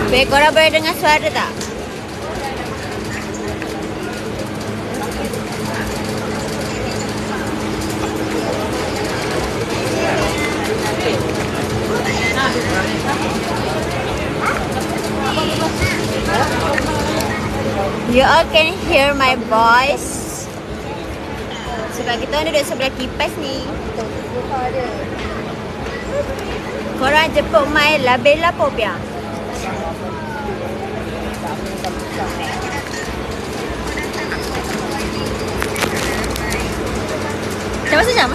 Baik, korang boleh dengar suara tak? You all can hear my voice. Sebab kita orang duduk sebelah kipas ni. Korang jemput mai La Bella Popia. Dah masuk jam?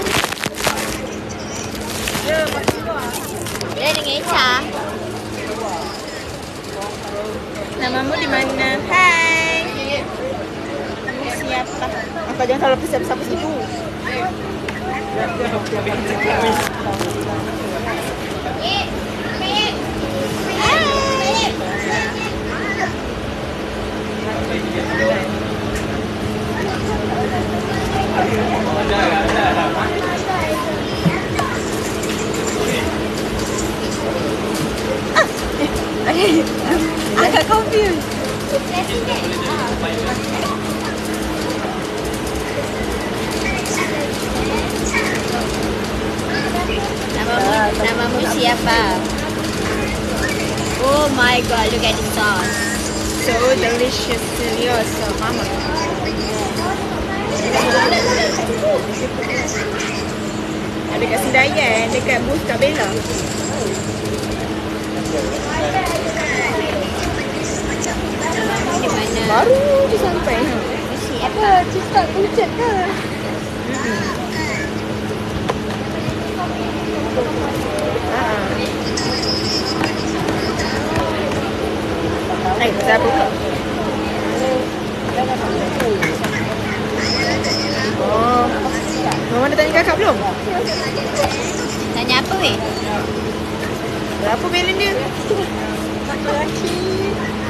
Ya, dengan Echa. Namamu di mana? Hai. Kamu siapa? Kau jangan terlalu besar-besar situ. Agak confused. Namamu siapa? Oh my god, look at the sauce. So delicious, serioso, mama. Ada kat Sedayan, dekat booth Kak Bella. Di mana? Baru je sampai. Apa? Cepat pucat ke? Kita buka. Oh. Mama dah tanya kakak belum? Tanya apa weh? Berapa belen dia?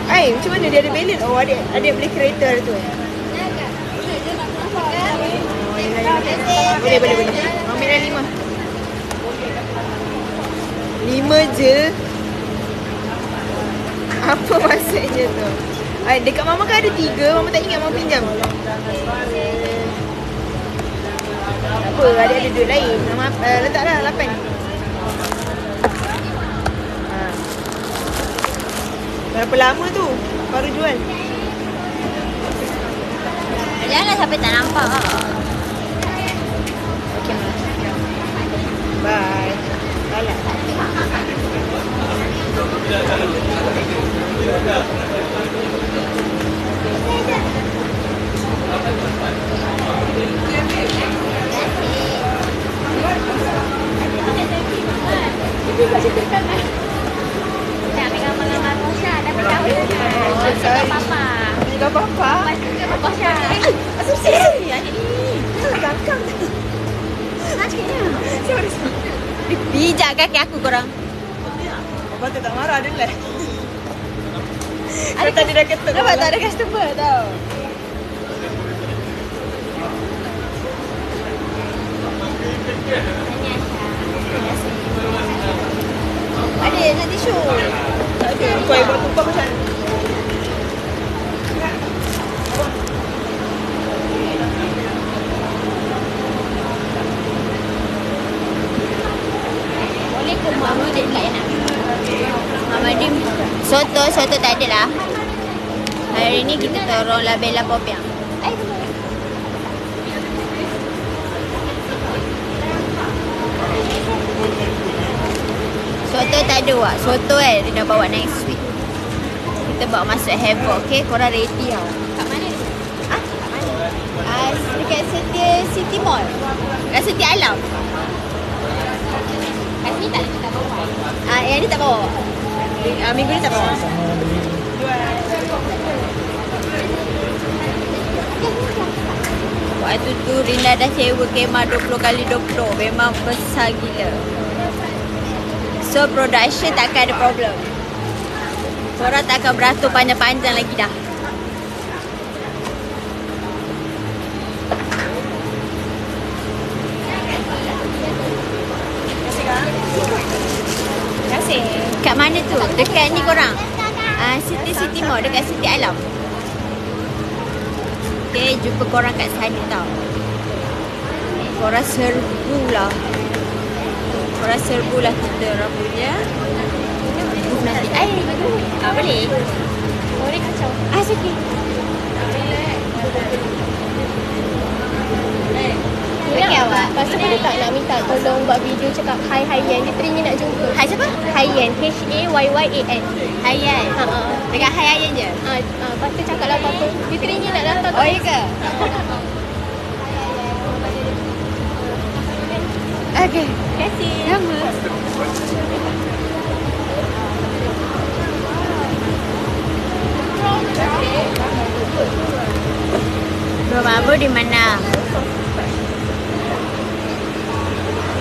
Ay, macam mana dia ada belen? Oh, ada beli kereta tu. Boleh. Ambil dah 5. 5 je. Apa maksudnya tu? Ay, dekat mama kan ada 3. Mama tak ingat mama pinjam. Apa? Ada duit lain. Mama letaklah 8. Berapa lama tu baru jual? Janganlah sampai tak nampak. Okay. Bye. Bye. Nak pegang mengamar Posha, dah beritahu dah. Pegang papa. Pegang papa? Pegang Posha. Asal sini? Yang ni. Belakang. Nak cakapnya. Sorry. Pijak kaki aku korang. Papa tu tak marah adalah. Ada tadi dah kata. Nampak tak ada customer tau. Ada nak tisu. Tak ada. Kau yang buat tumpah macam mana? Boleh ke Mama dia tak nak? Mama dia soto tak ada lah. Hari ni kita tolong La Bella Popia. Soto tak ada wak. Soto dia dah bawa next week. Kita bawa masuk Havoc, okay? Korang ready tau. Kat mana ni? Ha? Kat mana? Dekat City Mall. Kat City Alam. Kat sini tak ada kita bawa. Yang ni tak bawa. Minggu ni tak bawa. Waktu tu Rina dah sewa kemah 20 kali 20. Memang besar gila. So production takkan ada problem. Korang tak akan beratur panjang-panjang lagi dah. Dekat ni korang. City Mall dekat City Alam. Okay, jumpa korang kat sana tau. Korang serbulah. Korang serbulah kita rambutnya. Nanti air. Boleh? Boleh kacau. Sikit. Okey awak. Lepas tu dia tak nak minta tolong buat video cakap hi Yan. Dia teringin nak jumpa. Hai siapa? Yan. Hayyan. Hayan. Dekat Hayan je? Lepas tu cakap lah apa-apa. Dia teringin nak datang. Oh, ya ke? Okey. Terima kasih. Sama. Rumah Abu di mana?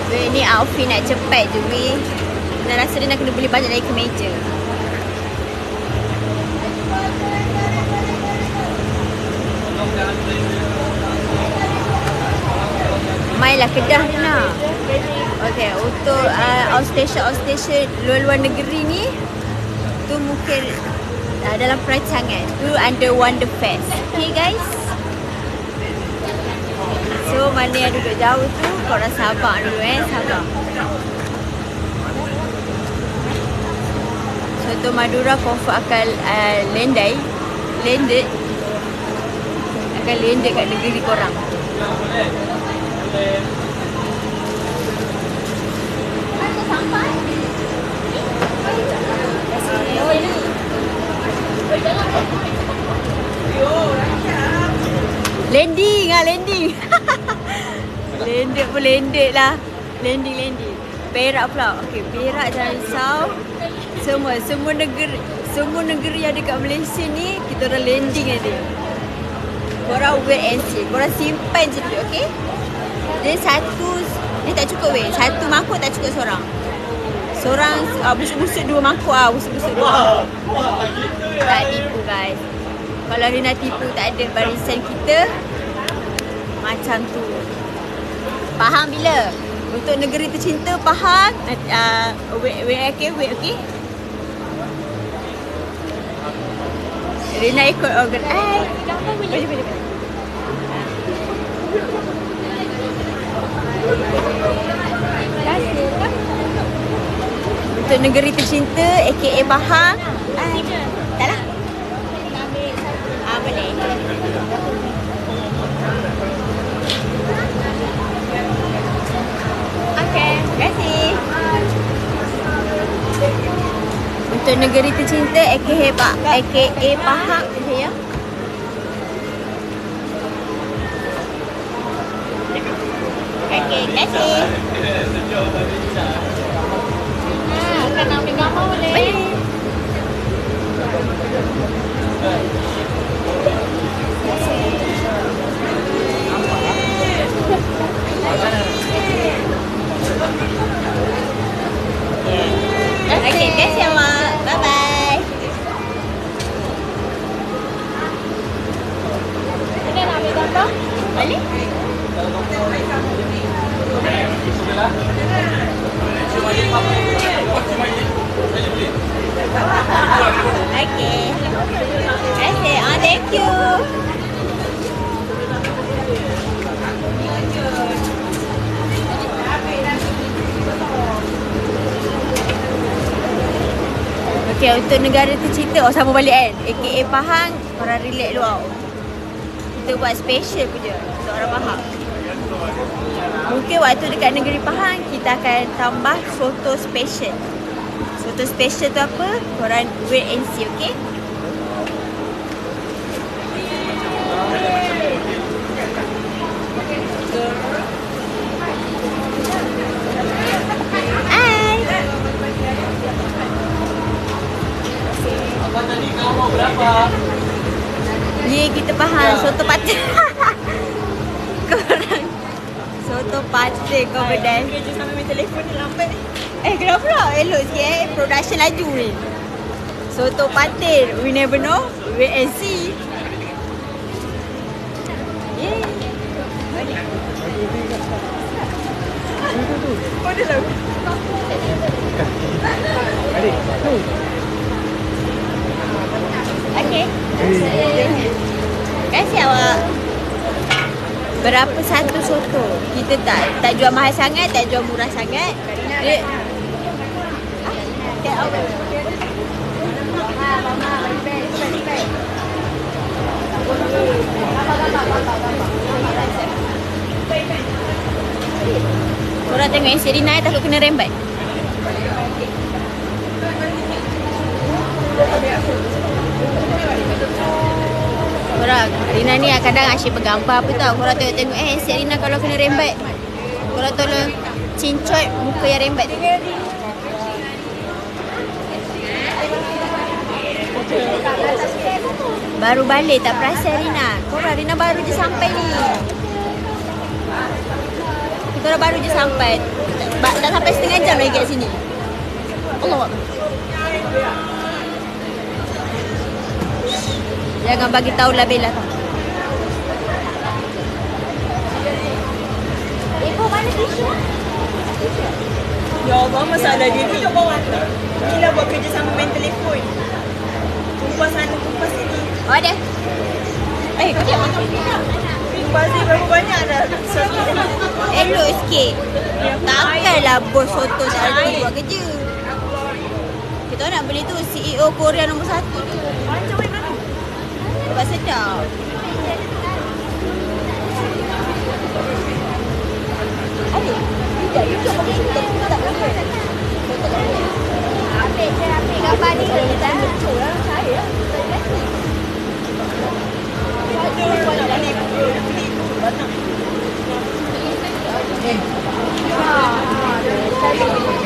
Weh, ni outfit nak cepat je weh. Dah rasa dia nak kena beli banyak lagi kemeja. Mainlah Kedah ni nak. Okay, untuk outstation luar-luar negeri ni tu mungkin dalam perancangan tu under Wonder Fest. Okay guys. So mana yang duduk jauh tu korang sabar dulu sabar. Soto Madura confirm akan landed kat negeri korang. Landing. Landed pun landed lah. Landing. Perak pula. Okey, Perak jangan risau. Semua negeri yang dekat Malaysia ni kita orang landing dia. Korang wait and see. Korang simpan je dulu, okey? Dia tak cukup weh. Satu mangkuk tak cukup seorang. Busuk-busuk 2 mangkuk busuk-busuk 2. Tak tipu guys. Kalau dia nak tipu tak ada barisan kita macam tu. Faham bila? Untuk negeri tercinta faham? Wait okay. Rina ikut organ. Boleh. Untuk negeri tercinta aka Pahang. Tak lah. Boleh. Okay, terima kasih. Untuk negeri tercinta aka Pahang ya. Okay, terima kasih. Bukan nak ambil gambar boleh? Okay, terima kasih awak. Bye-bye. Boleh nak ambil gambar? Boleh? Okay. Okay. Thank you. Okay, untuk negara tercinta sama balik kan. AKA Pahang, orang relax luar. Kita buat special punya untuk orang Pahang. Mungkin waktu dekat negeri Pahang kita akan tambah foto special. Foto special tu apa? Korang wait and see, okay? Hai. Apa tadi kau mau berapa? Ye, kita faham soto patah. Korang soto patah kau berdaya. Kerja sambil main telefon ni lambat ni. Kenapa pula? Elok sikit production laju ni. Soto patin, we never know. Wait and see. Yeah. Adik, tu. Berapa satu soto? Kita tak jual mahal sangat, tak jual murah sangat. Dia korang tengok yang Serina takut kena rembat. Korang, Rina ni kadang asyik bergambar apa tau. Korang tengok Serina kalau kena rembat, korang tolong cincot muka yang rembat tu. Baru balik tak perasan Rina. Korang, Rina baru je sampai ni. Korang baru je sampai. Tak sampai setengah jam lagi kat sini. Allah. Jangan bagi tahulah Bella tau. Ibu mana tisu? Ya Allah, masalah dia ni. Gila buat kerja sama main telefon. Kumpas sana, kumpas sini. Oh ada. Kau tengok mana? Kumpas ni berapa banyak dah. Elok sikit. Takkanlah bos soto tak ada buat kerja. Kita nak beli tu CEO Korea nombor 1 tu. Sebab sedap. Adik, tidak pakai kita tak boleh. Ambil gambar ni je dah. Saya.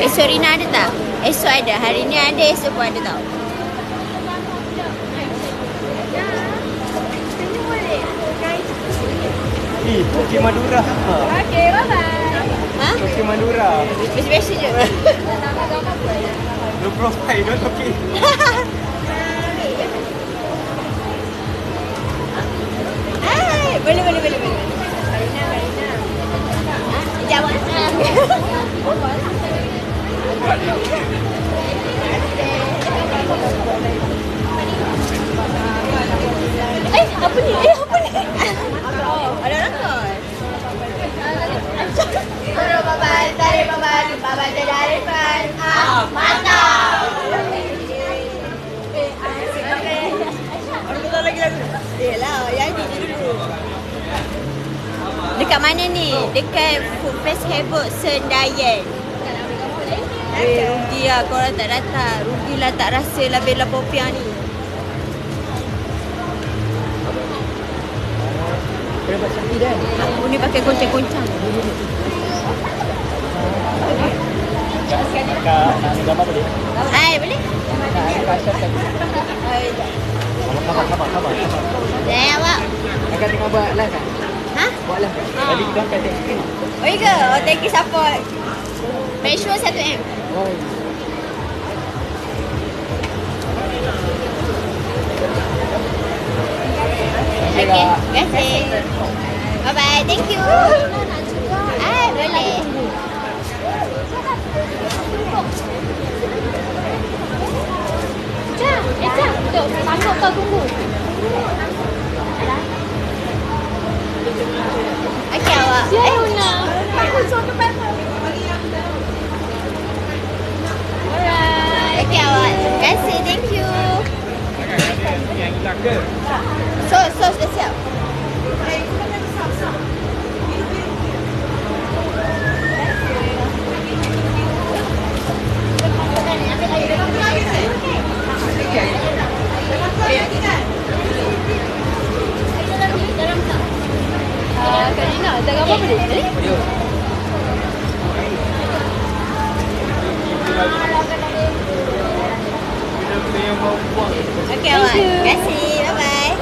Esok Rina ada tak? Esok ada. Hari ni ada, esok pun ada tau. Koki Madura. Okey, bye-bye. Ha? Koki Madura. Biasa-biasa je. No profile, no koki. Hai, boleh. Jawab. Apa ni? Ada orang kau? Tarik babat dari depan. Mantap. Orang kata lagi lagu. Yelah, yang ni dulu. Dekat mana ni? Dekat Food Fest Havoc Sendayan. Rugi lah korang tak datang. Rugilah tak rasa lah Bella Popiah ni. Kena buat cantik dah. Aku ni pakai goncang-goncang. Kak, nak ambil gambar boleh? Hai, boleh? Kak, Aisyah sekali. Sabar. Jangan awak. Kakak tengah buat live kan? Ha? Buat live kan? Tadi kita angkat tengok screen. Oh, iya ke? Oh, thank you support. Make sure 1M. Oh, Okay, terima kasih. Bye-bye, thank you. Hai, boleh. Jom. Tuh, masuk kau tunggu. Okay, awak. Fiona. Alright. Okay, awak. Terima kasih, thank you. yang hilang ke? Sos dah siap. Karina, dah gambar boleh? Okay, awak. Terima kasih. Bye-bye.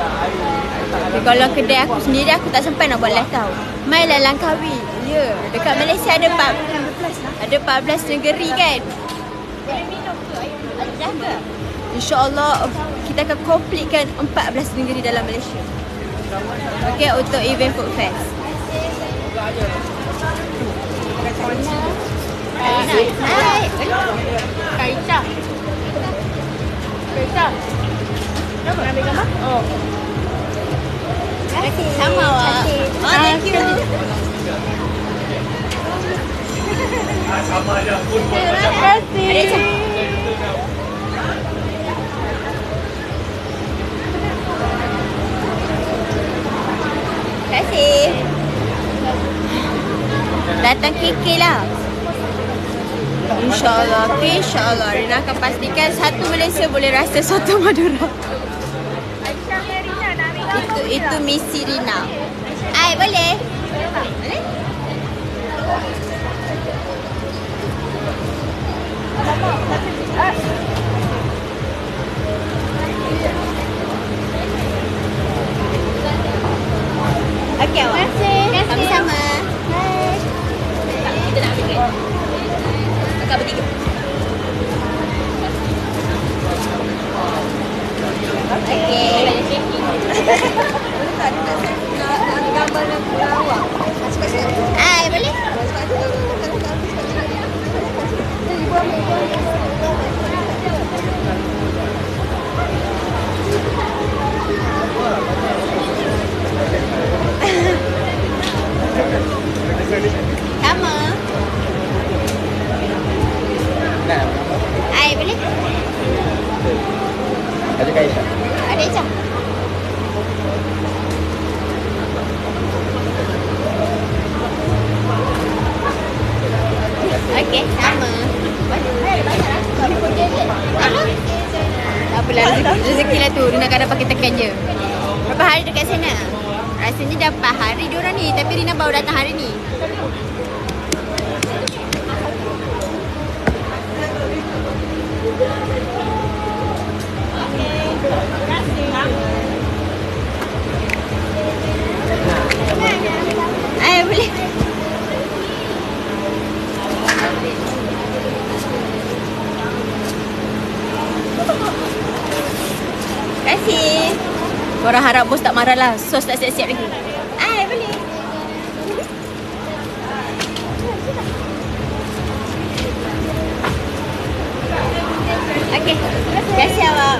Tapi kalau kedai aku sendiri, aku tak sempat nak buat live tau. Mainlah Langkawi. Ya, dekat Malaysia ada 14 negeri kan. Boleh minum tu air. Dah ke? InsyaAllah kita akan completekan 14 negeri dalam Malaysia. Okay, untuk event Food Fest. Hai. Kaita. Nak ambil gambar? Oh. Sama awak. Oh, thank you. Terima kasih. Adik Cah. Terima kasih. Datang KK lah. InsyaAllah. Okay, insyaAllah. Rina akan pastikan satu Malaysia boleh rasa soto Madura. Aisyah dan Rina nak ambil gambar Itu misi Rina. Ai, boleh? Boleh? Okey awak. Terima kasih. Sama-sama. Kita nak ambil duit. Kakak bertiga. Okey. Gambar awak. Ai, boleh? Sama. Nak? Ai, boleh? Ada Aisyah. Ada Cah. Okey, sama. Tak apalah, rezeki lah tu. Rina akan dapat kita tekan je. Berapa hari dekat sana? Rasanya dah 4 hari diorang ni. Tapi Rina baru datang hari ni. Ay, boleh. Terima kasih. Korang harap bos tak marah lah. Sos tak siap-siap lagi. Ay, boleh. Okey. Terima kasih awak.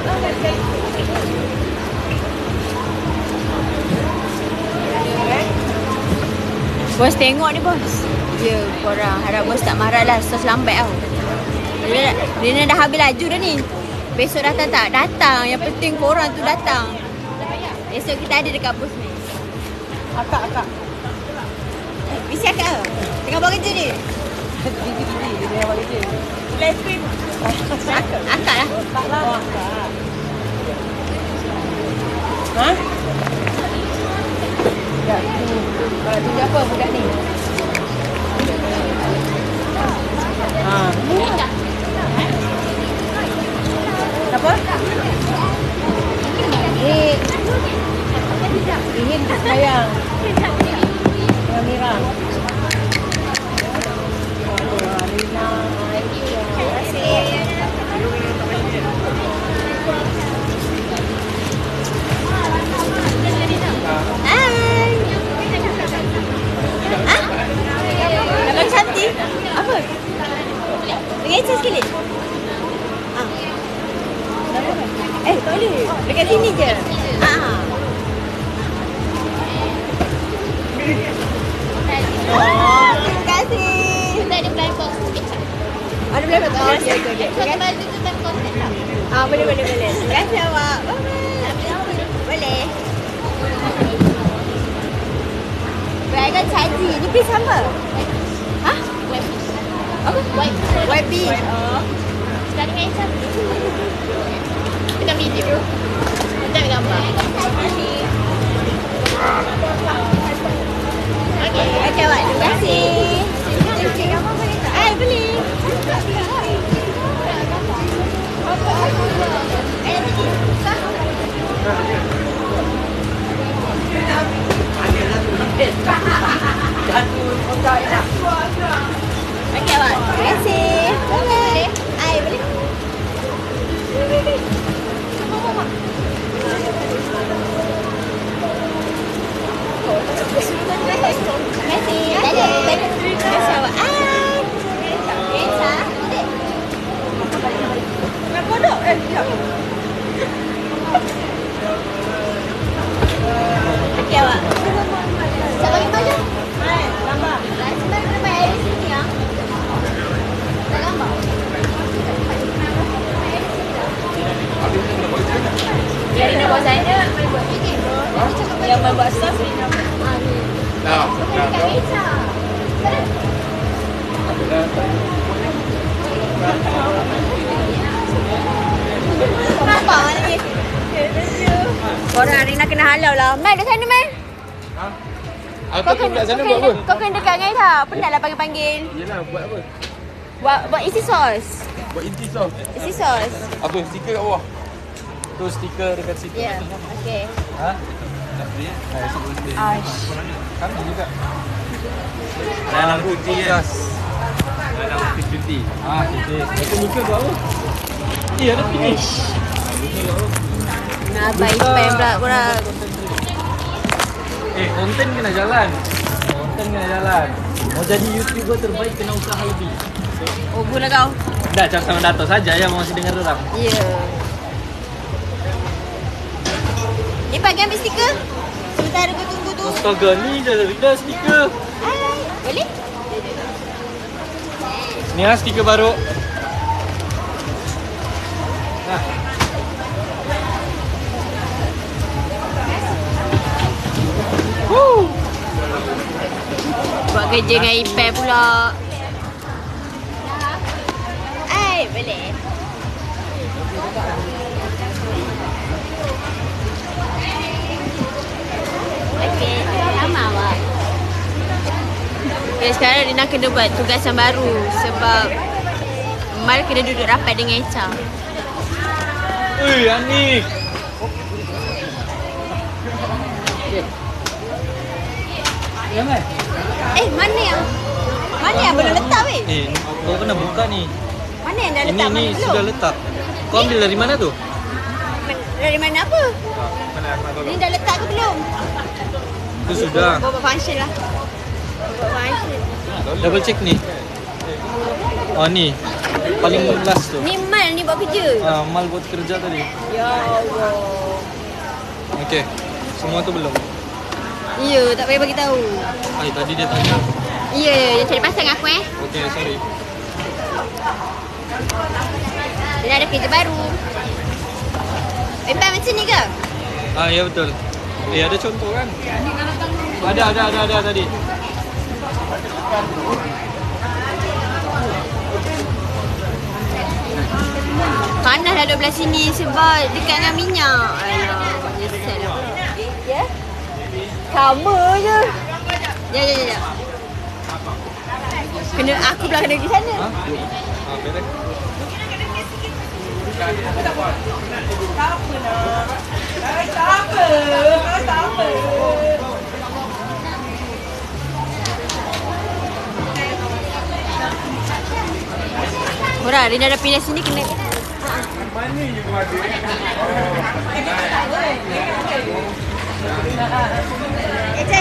Bos tengok ni bos. Ya, korang harap bos tak marah lah. Sos lambat tau. Rina dah habis laju dah ni. Besok datang tak? Datang. Yang penting korang tu datang. Esok kita ada dekat bos ni. Akak. Misi akak ke? Tengah buat kerja ni. Dia yang buat kerja. Live stream. Akak lah. Tak lah. Oh, akak. Ha? Ya, kalau tunjuk apa budak ni? Ha. Apa? Ingin sayang. Yang Mira. Rina. Terima kasih. Hai. Ha? Abang cantik. Apa? Dengan Echa sekali. Ha. Tak boleh. Dekat sini je. Ha. Oh, terima kasih. Kita ada blind box kecap. Ada boleh betul. Okey. Satu baju tu tak konten tak? Ah, boleh. Terima kasih awak. Bye. Boleh. Beragam caji. Ni pis sama. Ha? Apa? White beef. Oh. Sekarang dengan Aisyah. Kita video. Kita ambil gambar. Okey. Okey awak. Terima kasih. Ay, boleh. Okey awak. Terima kasih. Boleh. Ay, boleh. Terima kasih. Terima kasih awak. Ay. Echa. Nak kodok? Sekejap. Okey awak. Zaman buat sos ni nama. Dah. Nampak mana ni? Korang Rina kena halau lah. Mai kat sana, Mai. Ha? Aku tak kat sana buat apa? Kau kena dekat dengan Aida. Penatlah panggil-panggil. Yelah, buat apa? Buat isi sos. Buat inti sos. Isi sos. Apa? Stiker kat bawah? Tu stiker dekat situ. Ya. Okey. Ha? Dah beli eh? Esok boleh beli. Kami juga. Dalam cuti kan? Dalam cuti. Cuti. Itu muka buat apa? Ada finish. Nak baik spam pula korang. Konten kena jalan. Mau jadi YouTuber terbaik kena usaha lebih. Oh, pula kau. Dah, cakap sama Dato saja yang masih dengar orang. Ya. Ni pagi ambil stiker. Sementara kau tunggu tu. Astaga, ni dah stiker. Hai. Boleh? Ni lah stiker baru. Nah. Buat kerja dengan iPad pula. Boleh. Okey, sama awak. Okay, sekarang Rina kena buat tugasan baru sebab Mal kena duduk rapat dengan Echa. Anik. Ya, Mai. Mana yang belum letak weh? Kau kena buka ni. Mana yang dah letak? Ini belum? sudah letak. Kau ambil dari mana tu? Dari mana apa? Ni dah letak ke belum? Itu sudah. Buat function lah. Buat function. Double check ni. Oh ni. Paling last tu. Ni Mal ni buat kerja. Mal buat kerja tadi. Ya Allah. Okey. Semua tu belum. Ya, tak payah bagi tahu. Tadi dia tanya. Ya, yang cari pasang aku Okey, sorry. Dia ada kerja baru. Empat macam ni ke? Ya betul. Ada contoh kan? Ada tadi. Panas dah duduk belah sini sebab dekat dengan minyak. Alah, nyesel lah. Ya? Sama je. Ya. Kena aku pula kena pergi sana. Beres. Tak apa. Korang, Rina dah pindah sini kena. Mana you ada? Echa.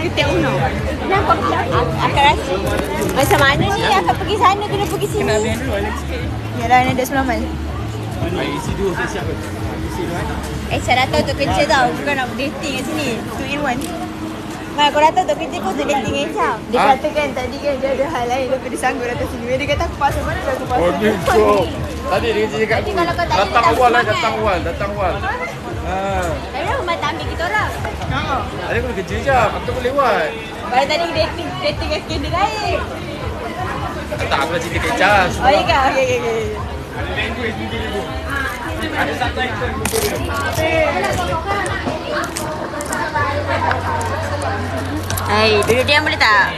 Kita uno. Kenapa? Akak rasa macam mana ni akak pergi sana kena pergi sini. Kena ambil dulu Alex. Yalah, ni ada 9 mal. Isi dua saya siap. Saya datang untuk kerja tau. Bukan nak dating kat sini. 2 in 1. Mal, kau datang untuk kerja kau untuk dating Echa. Dia katakan tadi kan dia ada hal lain lepas dia sanggup datang sini. Dia kata aku pasal mana aku pasal. Tadi dia cakap Nanti kalau kau tanya datang awal. Tapi dah rumah tak ambil kita orang. Ada kena kerja je, aku boleh lewat. Baru tadi dating kat skandal lain. Tak, aku nak cerita kecas. Oh iya ke? Okey. Ada satu item. Hai, duduk diam boleh tak?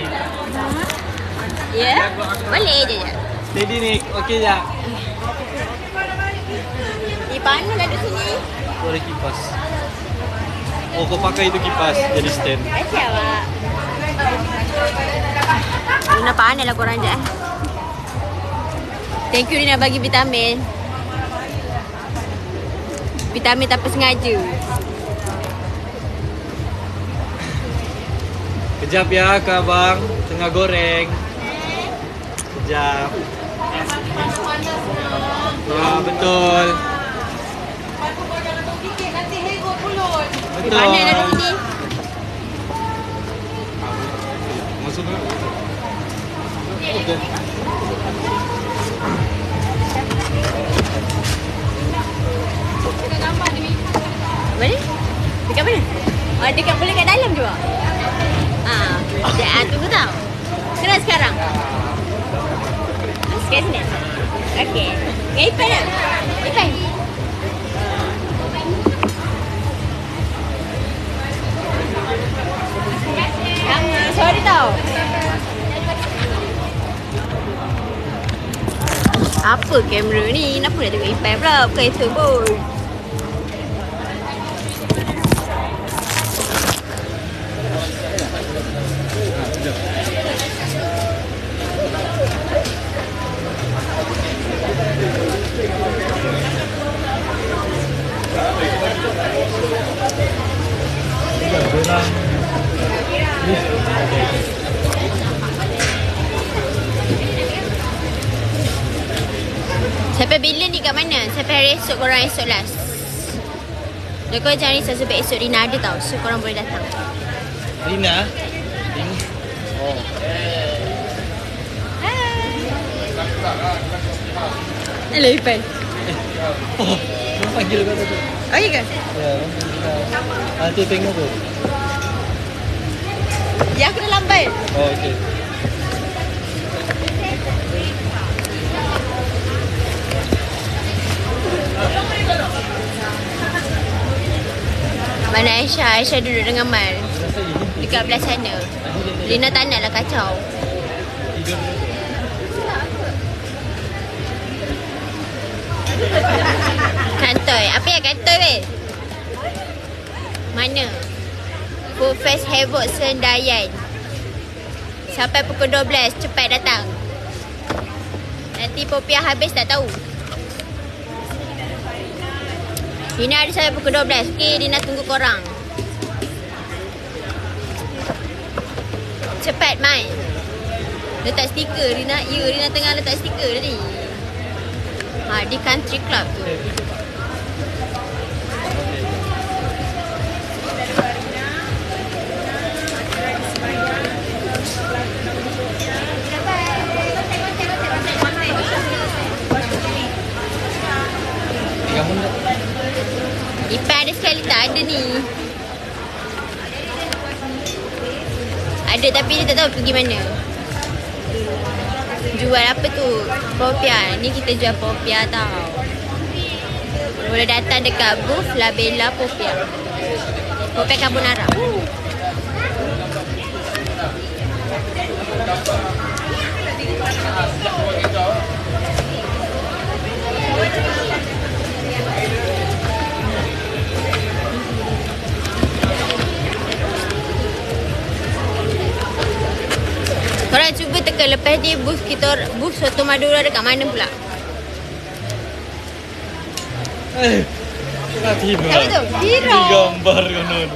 Ya? Boleh je. Steady ni, okey je. Di mana lah duduk sini? Kau ada kipas. Oh, kau pakai itu kipas jadi stand. Kasih awak. Rina panas lah korang je. Thank you Rina bagi vitamin. Vitamin tanpa sengaja. Kejap ya, Kak Abang. Tengah goreng. Kejap. Ya, betul. Di mana dah duduk sini? Masuk dulu. Mana? Dekat mana? Oh, dekat boleh kat dalam juga? Tunggu tau. Kena sekarang? Sekarang sini? Okey. Dengan Ipan tak? Ipan? Sorry tau. Apa kamera ni? Kenapa nak tengok Ipan pula? Bukan itu pun. Sampai bila ni kat mana? Sampai hari esok korang esok last. Dan korang jangan risau sebab esok Rina ada tau. So korang boleh datang. Rina? Oh. Hello Ipan. Oh, dia panggil kat tu. Oh iya ke? Ya, nanti tengok tu. Ya aku dah lambat. Oh, okey. Mana Aisyah? Aisyah duduk dengan Mal dekat belah sana. Rina tak nak lah kacau. Kantoi. Apa yang kantoi weh? Mana? Food Fest Havoc Sendayan. Sampai pukul 12. Cepat datang. Nanti Popiah habis tak tahu. Rina ada sampai pukul 12. Okey, Rina tunggu korang. Cepat, Mai. Letak stiker. Rina tengah letak stiker tadi. Di country club tu. Ipan ada sekali tak ada ni. Ada tapi dia tak tahu pergi mana. Jual apa tu? Popia. Ni kita jual popia tau. Boleh datang dekat booth Labella Popia. Popia carbonara. Korang cuba tekan lepas ni booth kita, booth Soto Madura dekat mana pula? Tak tiba. Apa tu? Hero. Gambar konon.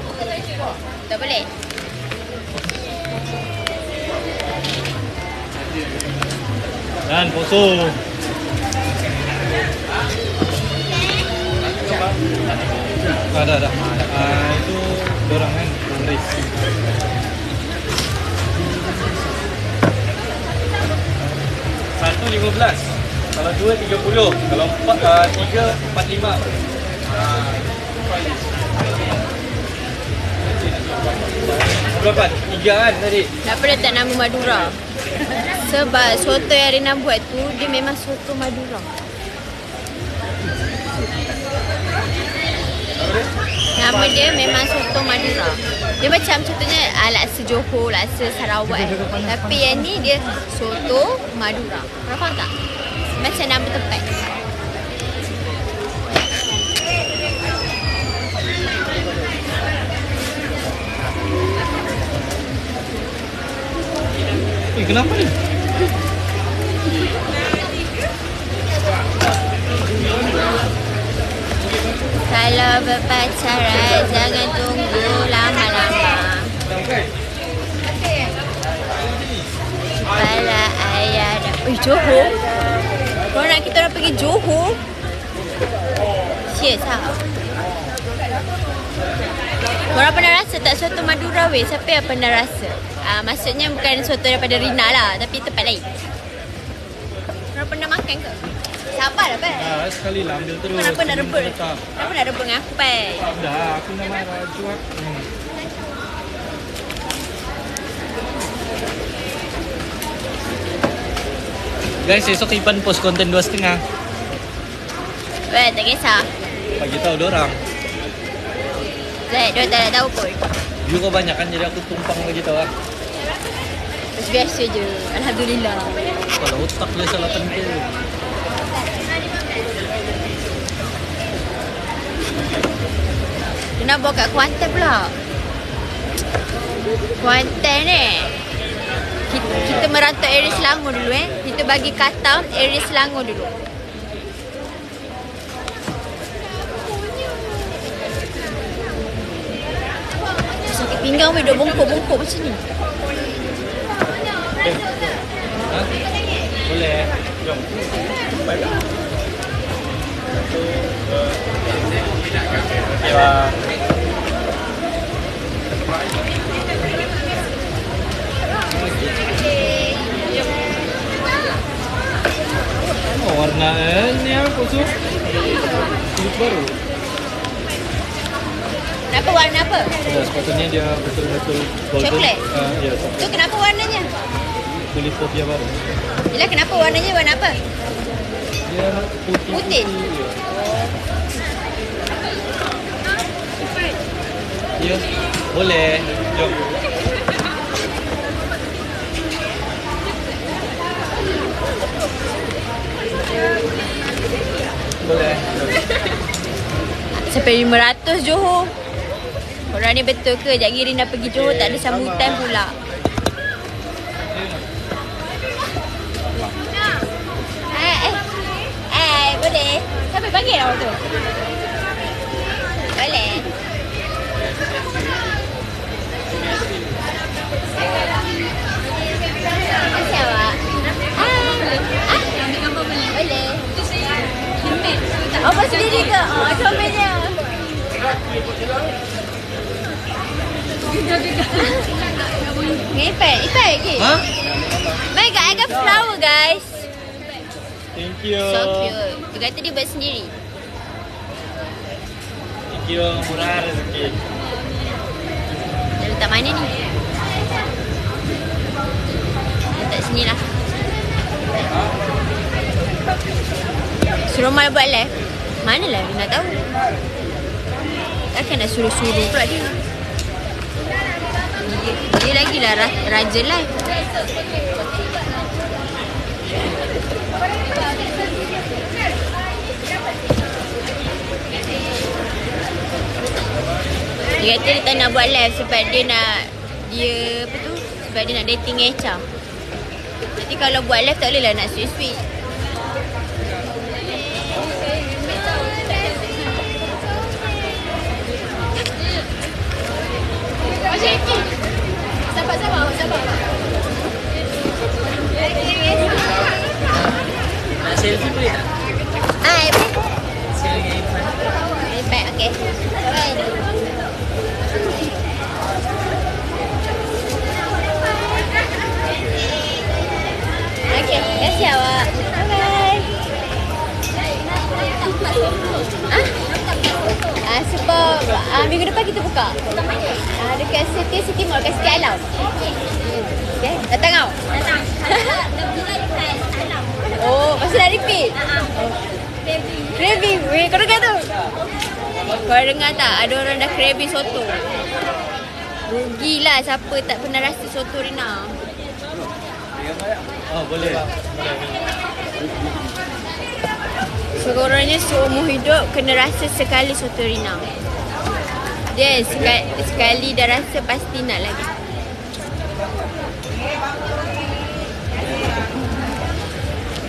Tak boleh. Dan foto. Ada. Itu dorang kan race. Satu 15. Kalau 2 30. Kalau 3 45. Berapa? 3 kan tadi? Kenapa dia tak nama Madura? Sebab soto yang Rina buat tu, dia memang soto Madura. Nama dia memang soto Madura. Dia macam contohnya laksa Johor, laksa Sarawak Tapi yang ni dia soto Madura. Korang faham tak? Macam nama tempat. Kenapa ni? Kalau berpacaran jangan tunggu lama-lama. Kepala ayah dah. Johor? Korang nak kita orang pergi Johor? Cheers, ha? Korang pernah rasa tak soto Madura weh? Siapa yang pernah rasa? Maksudnya bukan soto daripada Rina lah, tapi tempat lain. Korang pernah makan ke? Sabarlah Pai. Sekali lah ambil terus. Kenapa nak rebut? Datang. Kenapa nak rebut dengan aku Pai? Dah, aku nak marah. Cuak. Guys, esok Ipan post konten 2,5. Weh, tak kisah. Bagi tahu dorang. Zaid, dia tak nak tahu pun. View kau banyak kan, jadi aku tumpang lagi tahu lah. Biasa je. Alhamdulillah. Kalau otak dia salah tentu. Dia nak bawa kat Kuantan pula. Kuantan ni. Kita merantau area Selangor dulu Kita bagi katam area Selangor dulu. Sakit pinggang weh, duk bongkok-bongkok macam ni. Ha? Boleh. Jom. Okay, Pak. Oh, warna ini apa tu? Kulit baru. Kenapa warna apa? Sudah sepatutnya dia betul-betul golden. Coklat? Ya, coklat. Tu kenapa warnanya? Kulit dia baru. Yelah, kenapa warnanya warna apa? Dia putih. Putih? Ya, boleh. Jom. Boleh. Sampai 500 Johor. Korang ni betul ke? Sekejap lagi Rina pergi Johor tak ada sambutan pula. Boleh. Siapa bagi tau tu? Boleh. Terima awak. Ambil gambar boleh? Boleh. Apa sendiri ke? Comelnya. Ipan lagi. Ha? My God, I got flower guys. Thank you. So cute. Dia kata dia buat sendiri. Thank you, murah rezeki. Dia letak mana ni? Letak sini lah. Suruh Mal buat live. Manalah dia nak tahu. Takkan nak suruh-suruh pula dia. Dia lagilah raja live. Dia kata dia tak nak buat live sebab dia nak sebab dia nak dating Echa. Nanti kalau buat live tak bolehlah nak sweet-sweet. Macam ni. Sabar. Nak selfie boleh tak? Ipan. Selfie dengan Ipan. Ipan, okey. Bye. Okey, terima kasih awak. Bye-bye. Sebab minggu depan kita buka. Dekat City Mall, kat City Alam. Okay, datang tau? Datang. Oh, masih nak repeat? Craving. Weh, kau dengar tu? Kau dengar tak? Ada orang dah craving soto. Rugilah siapa tak pernah rasa soto Rina. Oh, boleh. Sekurangnya seumur hidup kena rasa sekali soto Rina. Dia sekali dah rasa pasti nak lagi.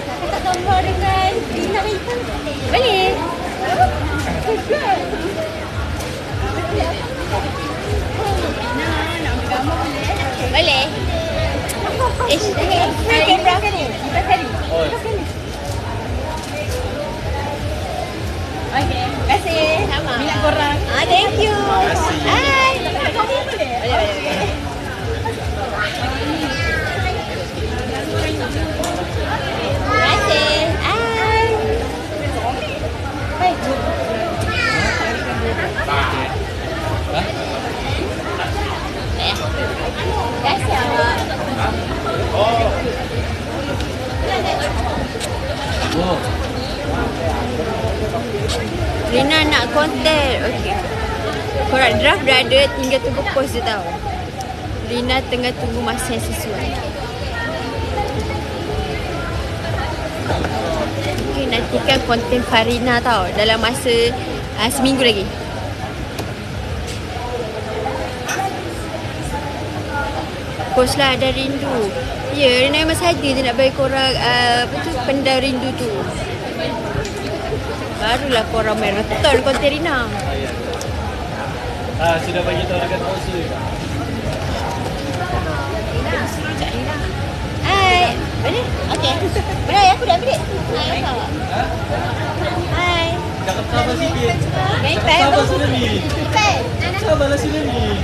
Kakak tak gambar dengan Rina dan Ipan? Boleh. Boleh. Kamera ni. Oh. Okay, terima kasih. Sama. Minat korang. Thank you. Terima kasih. Bye. Rina nak konten. Okey. Korang draft dah ada, tinggal tunggu post je tau. Rina tengah tunggu masa yang sesuai. Okay, nantikan konten Farina tau dalam masa seminggu lagi. Post lah, ada rindu. Ya, Rina memang saja je nak bagi korang pendar rindu tu. Barulah korang main betul konten Rina. Sudah bagi tahu dekat sponsor. Hai. Boleh? Okey. Boleh, aku dah ambil. Hai, kau. Hai. Cakap sabar sikit. Ipan. Sabar sini ni. Ipan. Sabarlah sini ni.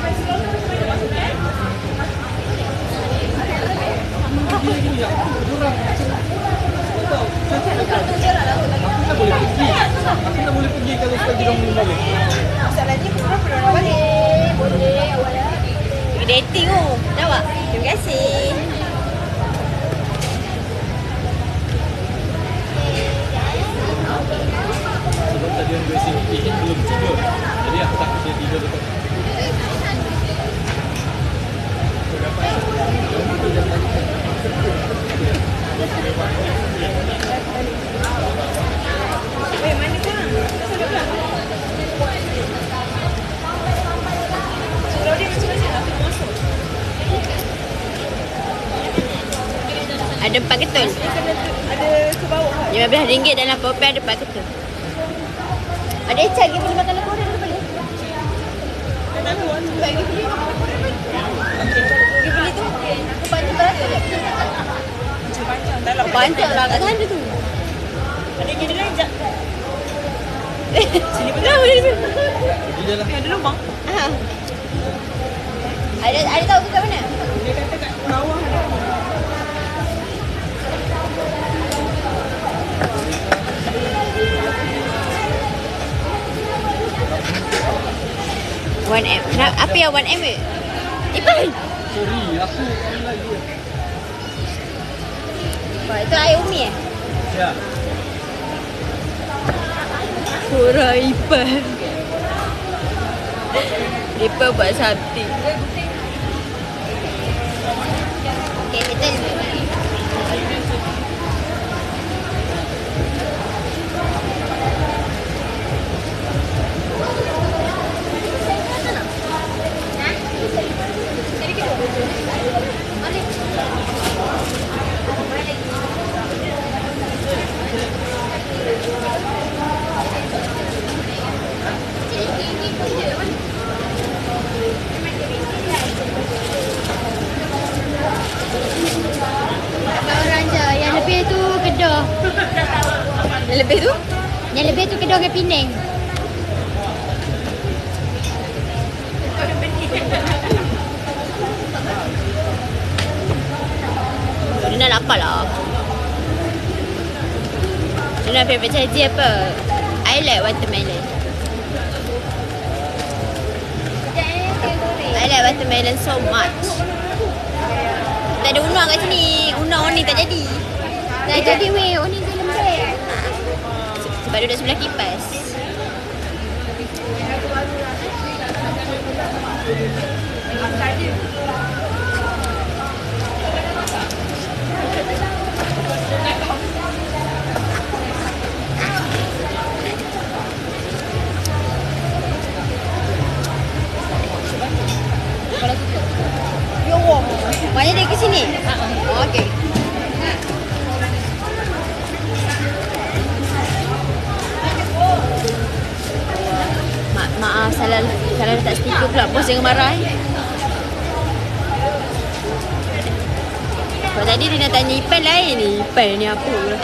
Aku tak boleh pergi kalau sekali dia orang balik. Masalahnya korang perlu orang balik. Boleh, awalnya. Pergi dating tu. Nampak? Terima kasih. Sebab tadi orang dressing belum tidur. Jadi aku takut dia tidur dekat. Mana korang? Sudah pula. Kalau dia macam mana aku nak masuk? Ada 4 ketul. Ada ke bawah kan? RM15 dalam power ada 4 ketul. Ada Echa lagi boleh makan korang ke boleh? Tak tahu. Pergi beli. Pergi beli tu. Aku panjang berapa je? Macam-macam. Dah lah. Panjang lah kat sana tu. Ada gini lain sekejap. Sini pun boleh. Pergi je lah. Ada lubang. Ada tahu ke kat mana? Dia kata kat bawah ada. RM1. Nak apa yang RM1 ke? Ipan. Sorry, aku online dia. Itu air umi eh? Ya. Korang Ipan. Ipan buat something. Okay, kita Orang je. Yang lebih tu Kedah. yang lebih tu? Yang lebih tu Kedah ke Penang. Rina lapar lah. Rina favourite saji apa? I like watermelon. I like watermelon so much. Tak ada unang kat sini. Unang ni tak jadi. Dah jadi weh. Oh ni dia lembek. Sebab duduk sebelah kipas. Ya Allah. Mana dia ke sini? Oh, okey. Maaf, salah letak stiker pula. Bos jangan marah Kalau tadi dia nak tanya Ipan lain ni. Ipan ni apa lah.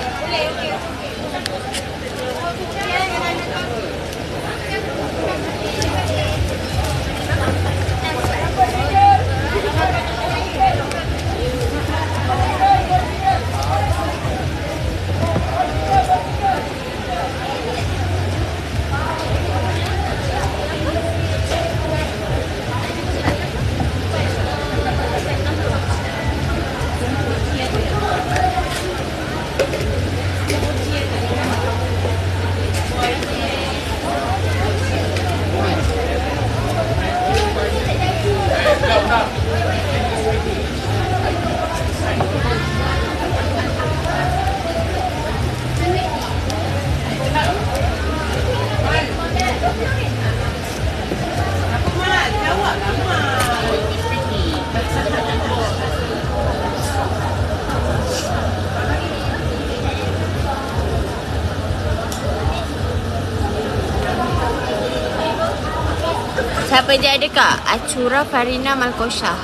Siapa je ada kak? Acura Farina Malkosyah.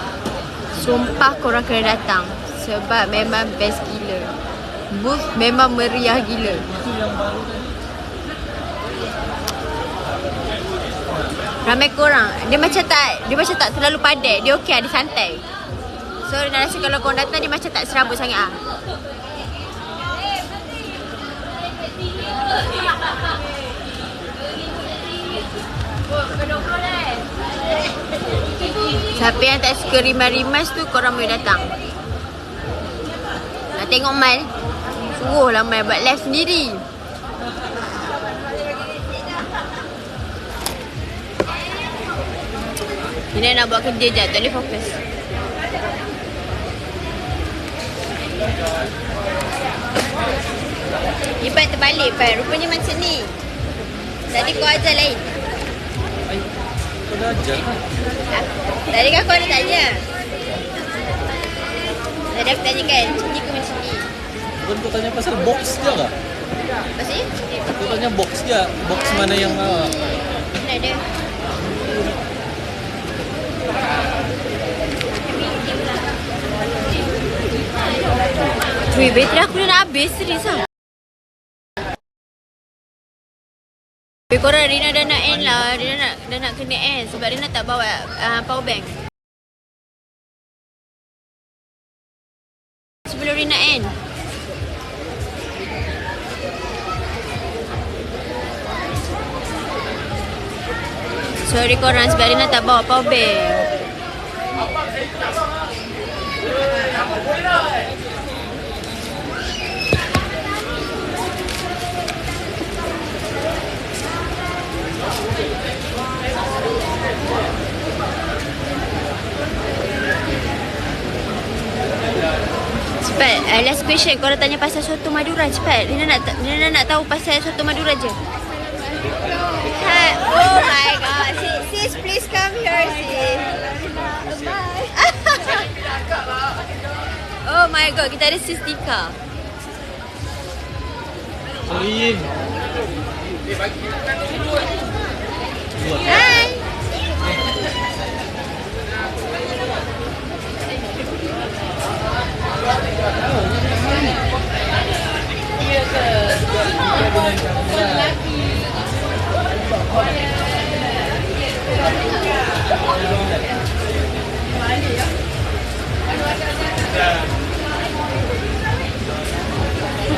Sumpah korang kena datang. Sebab memang best gila. Booth memang meriah gila. Ramai korang. Dia macam tak terlalu padat. Dia okey, dia santai. So dia rasa kalau korang datang dia macam tak serabut sangat ah. Siapa yang tak suka rimas-rimas tu korang boleh datang. Nak tengok Mal, suruhlah Mal buat live sendiri. Ini nak buat kerja je, tak boleh fokus. Ibat terbalik Pak, rupanya macam ni. Tadi kau ajar lain. Kau dah ajar kan? Tadi kan kau ada tanya. Tadi aku tanya kan, macam ni ke macam ni? Bukan kau tanya pasal box dia kah? Apa sih? Kau tanya box dia. Box mana yang Mana ada? Weh, bateri aku dah nak habis serius lah. Weh, korang Rina dah nak end lah. Rina dah nak kena end sebab Rina tak bawa power bank. Sebelum Rina end. Sorry korang sebab Rina tak bawa power bank. Cepat, last question. Korang tanya pasal soto Madura. Cepat, Rina nak tahu pasal soto Madura je. Hi. Oh my god. Sis, please come here, sis. Oh my god, kita ada sis Tika. Solin. Hai.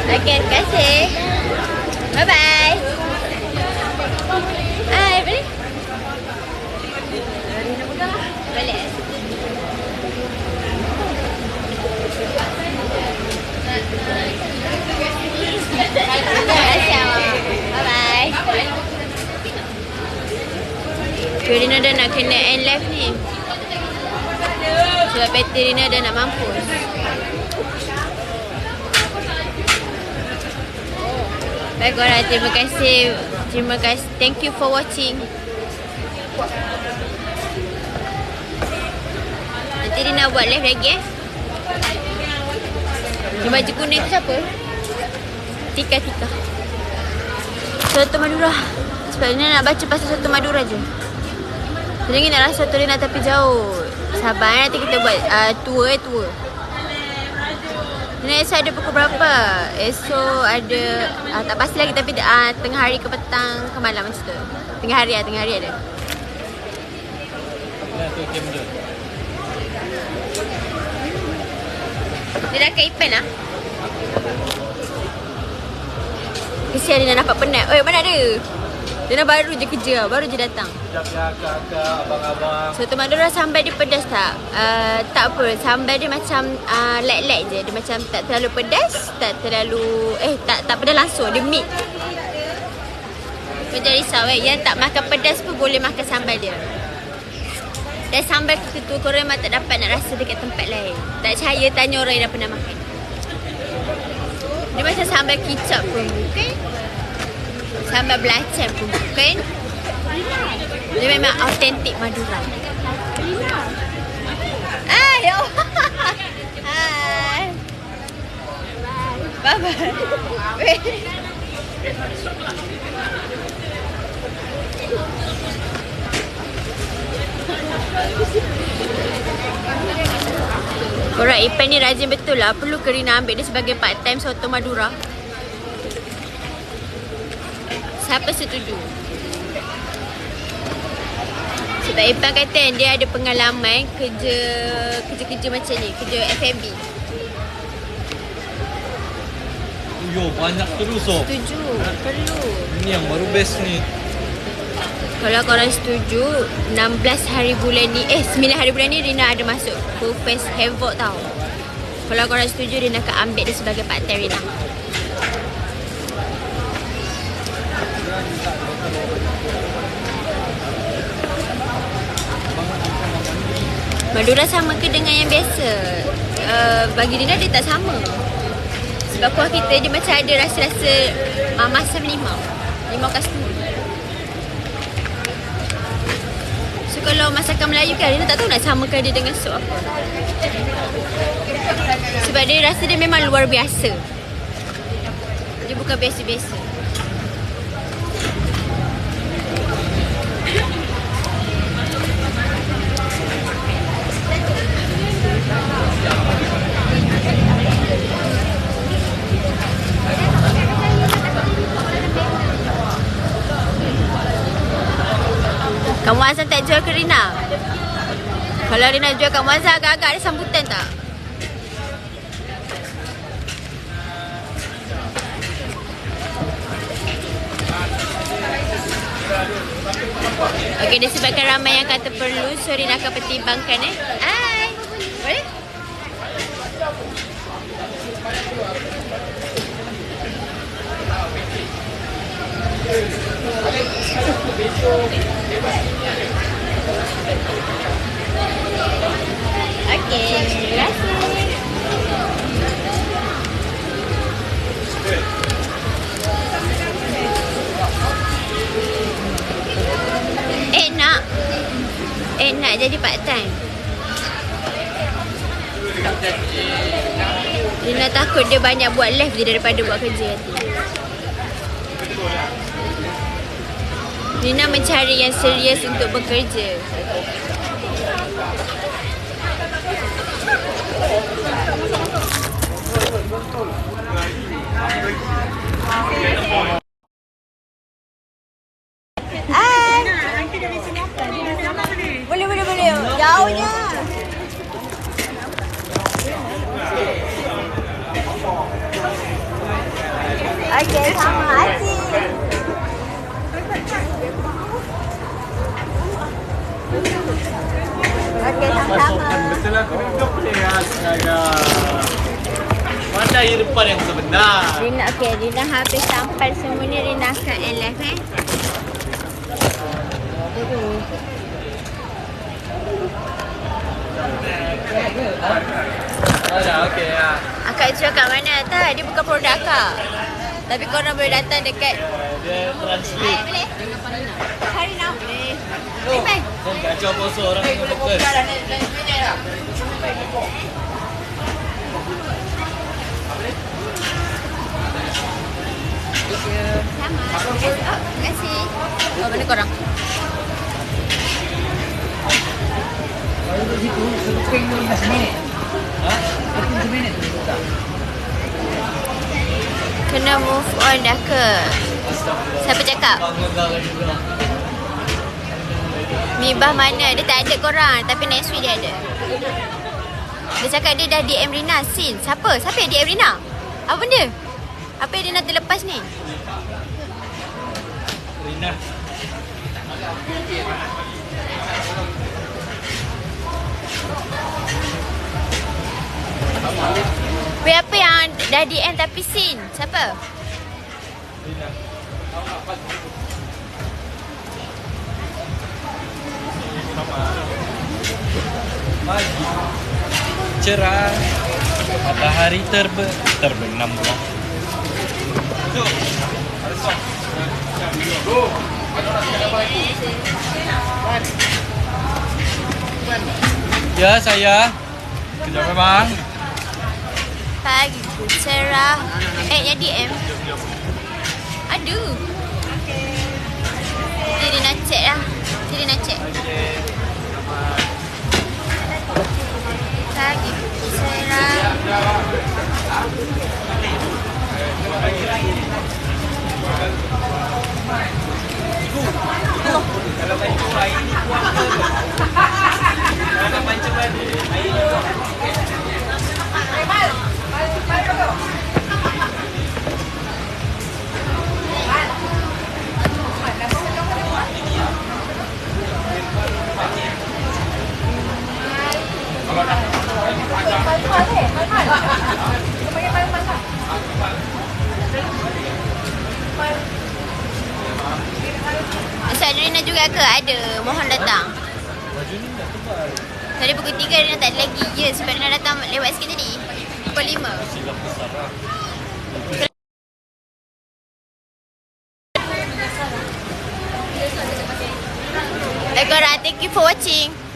Okay, terima kasih. Bye-bye. Hai, boleh? Boleh. Terima kasih awak. Bye-bye. Rina dah nak kena end live ni. Sebab bateri Rina dah nak mampus. Baik korang, terima kasih. Thank you for watching. Nanti Rina buat live lagi Yang baju kuning tu siapa? Tika. Soto Madura. Sebab Rina nak baca pasal soto Madura je. Jadi nak rasa soto Rina tapi jauh. Sabar nanti kita buat tour. Esok ada pukul berapa? Esok ada tak pasti lagi tapi tengah hari ke petang ke malam macam tu. Tengah hari ada. Nah, tu kamera. Dia dah kat Ipan lah. Kesian dia dah dapat penat. Oi, mana ada? Dia dah baru je kerja, baru je datang. Sekejap ya kakak, abang-abang. Soto Madura sambal dia pedas tak? Tak apa, sambal dia macam light je. Dia macam tak terlalu pedas, tak terlalu tak pedas langsung, dia mid. Kau jangan risau yang tak makan pedas pun boleh makan sambal dia. Dan sambal kita tu korang memang tak dapat nak rasa dekat tempat lain. Tak percaya tanya orang yang dah pernah makan. Dia macam sambal kicap pun bukan, sambal belacan pun bukan. Dia memang autentik Madura. Ya Allah. Hai. Bye-bye. Korang Ipan ni rajin betul lah. Perlu ke Rina ambil dia sebagai part time soto Madura? Siapa setuju? Sebab Ipan kata dia ada pengalaman kerja macam ni, kerja F&B. Yo, banyak terus oh. Setuju, perlu. Ini yang baru best ni. Kalau korang setuju, 16 hari bulan ni, 9 hari bulan ni Rina ada masuk Foodfest Havoc tau. Kalau korang setuju, Rina akan ambil dia sebagai part time Rina. Madura sama ke dengan yang biasa? Bagi Rina dia tak sama. Sebab kuah kita dia macam ada rasa-rasa masam limau kasturi. So kalau masakan Melayu kan Rina tak tahu nak samakan dia dengan sup apa. Sebab dia rasa dia memang luar biasa. Dia bukan biasa-biasa. Kamu Azam tak jual ke Rina? Kalau Rina jual Kamu Azam agak-agak ada sambutan tak? Okey, disebabkan ramai yang kata perlu, so Rina akan pertimbangkan Hai, boleh? Okey, terima kasih. Nak jadi part time. Rina takut dia banyak buat live je daripada buat kerja nanti. Rina mencari yang serius untuk bekerja. Boleh. Jauhnya. Okey, sama Aci. Okey, sama-sama. Betul aku duduk ni astaga. Mana yang depan yang sebenar? Rina habis sampai semua ni Rina akan LF Okey ya. Akak jual kat mana? Tak, dia bukan produk akak. Tapi korang boleh datang dekat Dia translate. boleh? Hari nak boleh. Kau kacau bos orang yang fokus. Sama. Terima kasih. Oh, mana korang? Kena move on dah ke? Siapa cakap? Mibah mana? Dia tak ada korang. Tapi next week dia ada. Dia cakap dia dah DM Rina. Sin. Siapa yang DM Rina? Apa benda? Apa yang Rina terlepas ni? Rina. Weh, apa yang dah DM tapi Sin? Siapa? Rina. Pagi cerah, matahari terbenam pula. Ya saya. Kenapa bang? Pagi cerah. Yang DM. Aduh. Jadi nak check lah. Lagi serang. Ustaz Rina juga ke? Ada. Mohon datang. Tadi pukul 3 Rina tak ada lagi. Ya, sebab Rina datang lewat sikit tadi. Pukul 5. Baik korang, thank you for watching.